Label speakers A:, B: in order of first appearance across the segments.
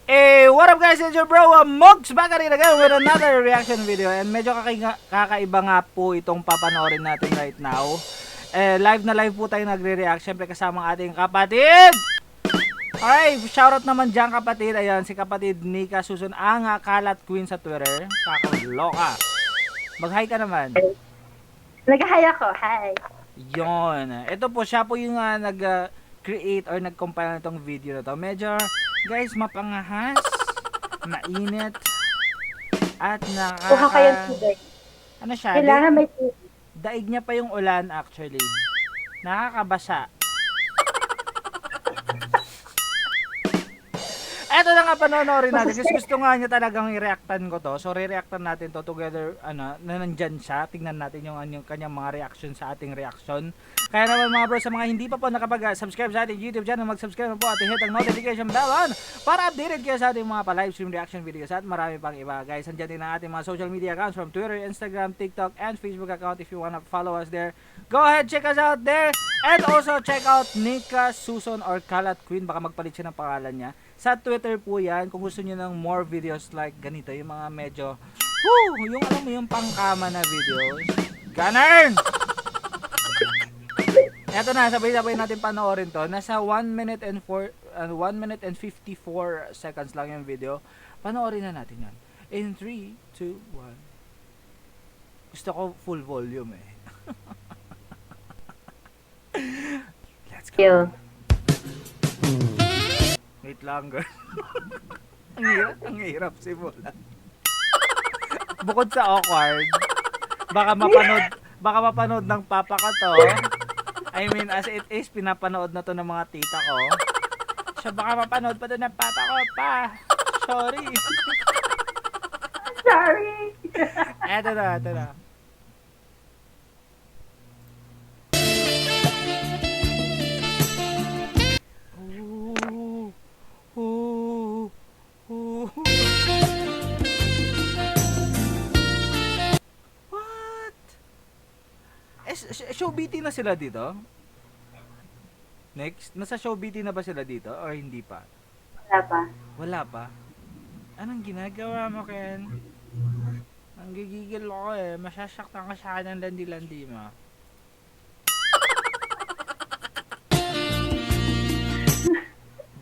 A: Hey, what up guys? It's your bro, Mogs, back again with another reaction video. And medyo kakaiba nga po itong papanoorin natin right now. Live na live po tayo nagre-react. Siyempre kasama ang ating kapatid. Alright, shoutout naman dyan kapatid. Ayan, si kapatid Nika Susun, ang kalat queen sa Twitter. Kakaloka. Mag-hi ka naman.
B: Nag-hi ako, hi.
A: Yon. Ito po, siya po yung nag-create or nag-compile nitong video na to. Medyo, guys, mapangahas, mainit, at
B: Kuha kayong tubig.
A: ano siya?
B: Kailangan may tubig.
A: Daig niya pa yung ulan actually. Nakakabasa. Eto na nga panonorin natin kasi gusto nga niya talagang i-reactan ko to. So re-reactan natin to together na nandyan siya. Tingnan natin yung kanyang mga reaction sa ating reaction. Kaya naman mga bro, sa mga hindi pa po nakapag-subscribe sa ating YouTube channel, mag-subscribe na po at hit ang notification bell on para updated kayo sa ating mga pa-live stream reaction videos at marami pang iba. Guys, andyan din ang ating mga social media accounts from Twitter, Instagram, TikTok, and Facebook account. If you wanna follow us there, go ahead, check us out there. And also check out Nika Susun or Kalat Queen. Baka magpalit siya ng pangalan niya. Sa Twitter po yan, kung gusto niyo ng more videos like ganito, yung mga medyo, yung alam mo yung pangkama na videos. Ganun! Eto na, sabay-sabay natin panoorin to. Nasa 1 minute and 54 seconds lang yung video. Panoorin na natin yan. In 3, 2, 1. Gusto ko full volume eh. Let's go. Wait lang, girl. ang hirap simula. Bukod sa awkward, baka mapanood ng papa ko to. I mean, as it is, pinapanood na to ng mga tita ko. So baka mapanood pa to ng papa ko pa. Sorry.
B: Sorry.
A: Eto na. Show BT na sila dito? Next, nasa show BT na ba sila dito or hindi pa? Wala pa. Anong ginagawa mo, Ken? Ang gigigil ako eh. Masasaktan ka sa akin ng landi-landi mo.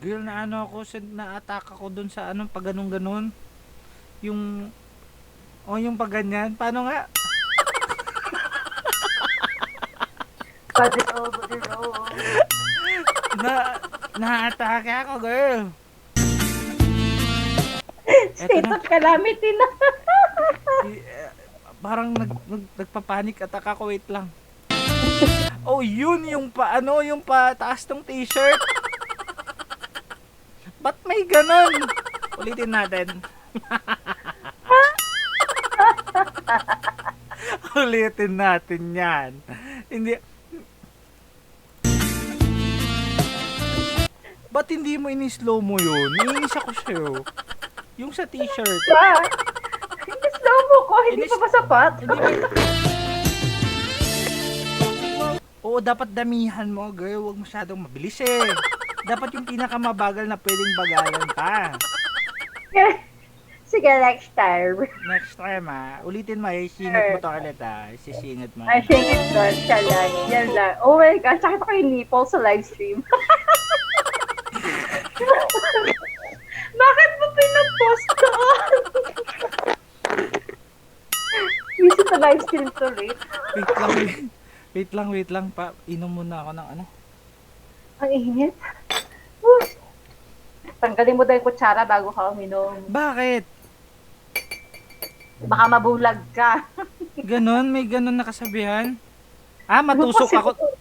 A: Girl, na ano ako, na-attack ako dun sa anong pag ganun. Yung pag ganyan. Paano nga?
B: Body roll.
A: Na-attack ako, girl.
B: State of calamity na.
A: Parang nagpapanik attack ako, wait lang. Oh, yun yung yung taas ng t-shirt. Ba't may ganon? Ulitin natin. Ulitin natin yan. Hindi. Ba't hindi mo ini-slow mo yun? Naiinis ako sa'yo. Yung sa t-shirt.
B: Hindi slow mo ko, hindi pa ba sapat?
A: Oo, dapat damihan mo, girl. Huwag masyadong mabilis eh. Dapat yung pinakamabagal na pwedeng bagalan pa.
B: Sige, next time.
A: Next time ulitin mo, singit mo to ulit sisingit mo.
B: I think it's done. Siya lang. Yan lang. Oh my gosh, sakit ako yung nipple sa live stream. Bakit mo pinapost ko? Easy sa live stream to rate.
A: Wait lang pa. Inom muna ako ng ano.
B: Ang init. Tanggalin mo daw yung kutsara bago ka uminom.
A: Bakit?
B: Baka mabulag ka.
A: Ganon? May ganon na kasabihan?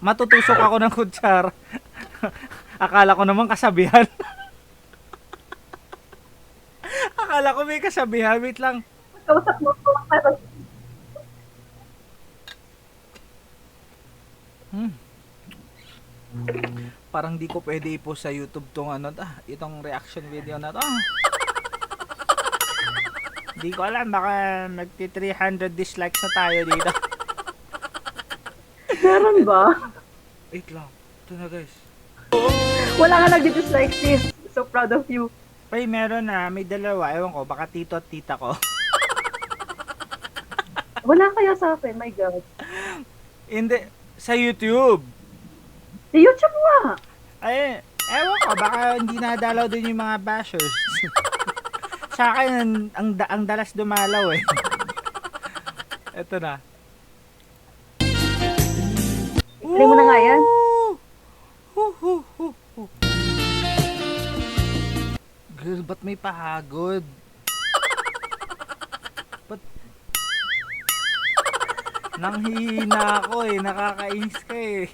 A: Matutusok ako ng kutsara. Akala ko naman kasabihan. Akala ko may kasabihan. Wait lang.
B: Kausap mo ko.
A: Parang di ko pwede i-post sa YouTube itong reaction video na to. Di ko alam, baka magti 300 dislikes na tayo dito.
B: Meron ba?
A: Wait lang. Ito na guys.
B: Wala nga nag-dislike sis. So proud of you.
A: Ay, meron na. May dalawa. Ewan ko, baka tito at tita ko.
B: Wala kaya sa akin, my God.
A: Hindi. Sa YouTube.
B: Sa YouTube nga.
A: Ay, ewan ko, baka hindi nadalaw din yung mga bashers. Sa akin, ang dalas dumalaw eh. Ito na.
B: Play mo na nga yan.
A: Girl, ba't may pahagod? Ba't... Nanghihina ako eh, nakakainis ka eh.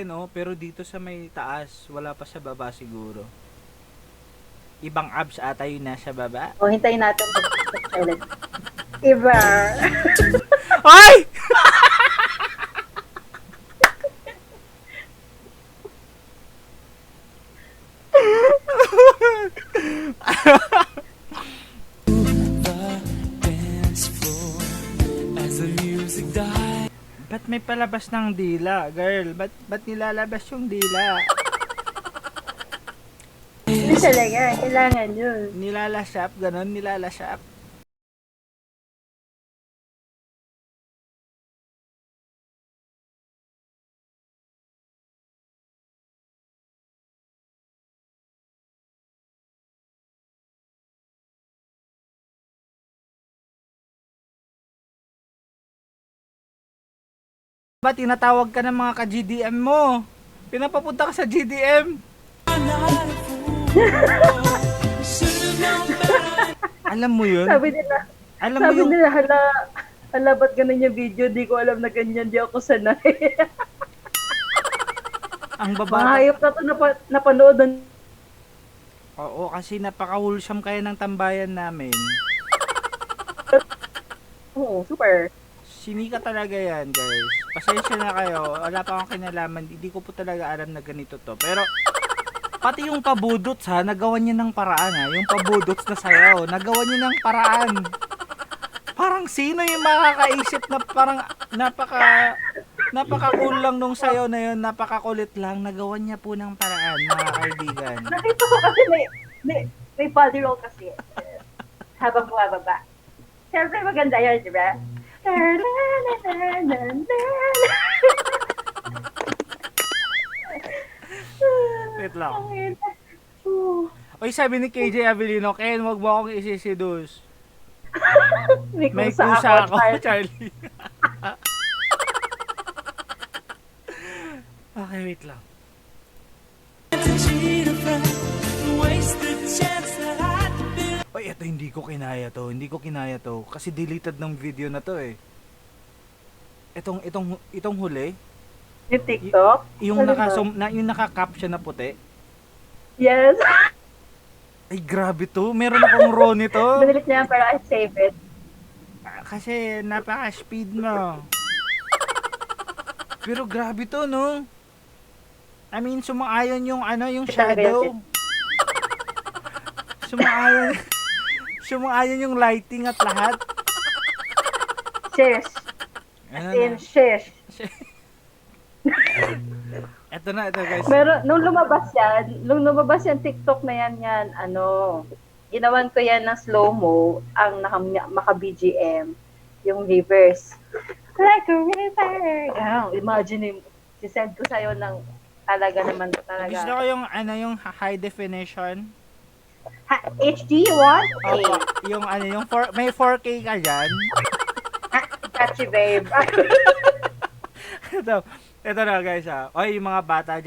A: No? Pero dito sa may taas, wala pa sa baba siguro. Ibang abs ata yung nasa baba.
B: O, hintayin natin mag-silent. Iba.
A: Ay! Ba't may palabas ng dila, girl? Ba't nilalabas yung dila?
B: Hindi talaga. Kailangan yun.
A: Nilalasap, ganon, nilalasap. Ba, tinatawag ka ng mga ka-GDM mo? Pinapapunta ka sa GDM. Alam mo yun?
B: Sabi nila,
A: Alam mo yung...
B: hala, ba't ganun yung video? Di ko alam na ganyan. Di ako sanay.
A: Ang
B: Mga
A: baba.
B: hayop na to napanood ng...
A: Oo, kasi napaka-wholesome kaya ng tambayan namin.
B: Oo, super.
A: Sinika talaga yan, guys. Pasensya na kayo. Wala pa akong kinalaman. Hindi ko po talaga alam na ganito to. Pero, pati yung pabudots ha, nagawan niya ng paraan ha. Yung pabudots na sayaw, nagawan niya ng paraan. Parang sino yung makakaisip na parang napaka-cool lang nung sayaw na yun. Napakakulit lang. Nagawan niya po ng paraan, mga kaibigan.
B: Nakita ko kasi may body roll kasi. Habang bumababa. Siyempre maganda yun, di ba?
A: Wait lang. Oy, sabi ni KJ Avelino, Ken, wag mo akong isisidus. May kusa ako, Charlie. Okay, wait lang. Oy, eto hindi ko kinaya to. Hindi ko kinaya to kasi deleted ng video na to eh. Itong huli,
B: Yung TikTok?
A: yung
B: Ano ba?
A: yung naka-caption na puti.
B: Yes.
A: Ay, grabe to. Meron akong raw nito.
B: Binilit niya pero I save it.
A: Kasi napaka-speed mo. Pero grabe to, no? I mean, sumaayon yung yung shadow. Sumaayon. Sumaayon yung lighting at lahat.
B: Shish.
A: Ano
B: As in,
A: na?
B: shish.
A: Ito na, ito guys.
B: Pero nung lumabas yan TikTok na yan, ginawan ko yan ng slow-mo, ang maka-BGM, yung reverse. Like a river. Imagine, sisend ko sa'yo ng talaga naman talaga.
A: Gusto ko yung yung high definition.
B: HD, what?
A: Opo, yung may 4K ka dyan.
B: Catchy, babe.
A: Ito na guys Oy, yung mga bata